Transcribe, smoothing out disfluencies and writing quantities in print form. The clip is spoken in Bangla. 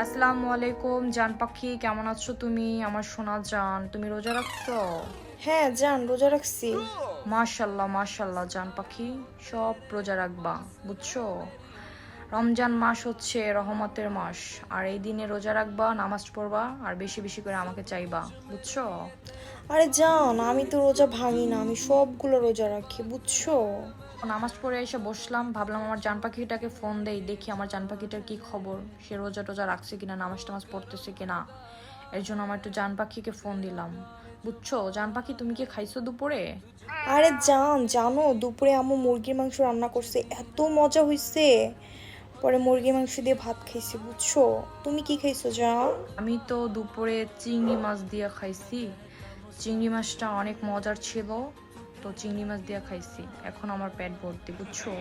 আসসালামু আলাইকুম জান পাখি, কেমন আছো তুমি? আমার সোনা জান, তুমি রোজা রাখছো? হ্যাঁ জান, রোজা রাখছি। মাশাল্লাহ মাশাল্লাহ জান পাখি, সব রোজা রাখবা, বুঝছো? রমজান মাস হচ্ছে রহমতের মাস। আর এই দিনে রোজা রাখবা, নামাজ পড়বা, আর বেশি বেশি করে আমাকে চাইবা, বুঝছো? আরে জান, আমি তো রোজা ভাঙি না, আমি সবগুলো রোজা রাখি, বুঝছো? নামাজ পড়ে এসে বসলাম, ভাবলাম আমার জান পাখিটাকে ফোন দেই, দেখি আমার জান পাখিটার কি খবর, সে রোজা টোজা রাখছে কিনা, নামাজ টামাজ পড়তেছে কিনা। এর জন্য আমার একটু জান পাখিকে ফোন দিলাম। বুঝছো জান পাখি, তুমি কি খাইছো দুপুরে? আরে জান, জানো দুপুরে আম্মু মুরগির মাংস রান্না করছে, এত মজা হইছে। পরে মুরগির মাংস দিয়ে ভাত খাইছি, বুঝছো? তুমি কি খাইছো জান? আমি তো দুপুরে চিংড়ি মাছ দিয়ে খাইছি। চিংড়ি মাছটা অনেক মজার ছিল, তো চিংড়ি মাছ দিয়ে খাইছি। এখন আমার পেট ভর্তি, বুঝছো?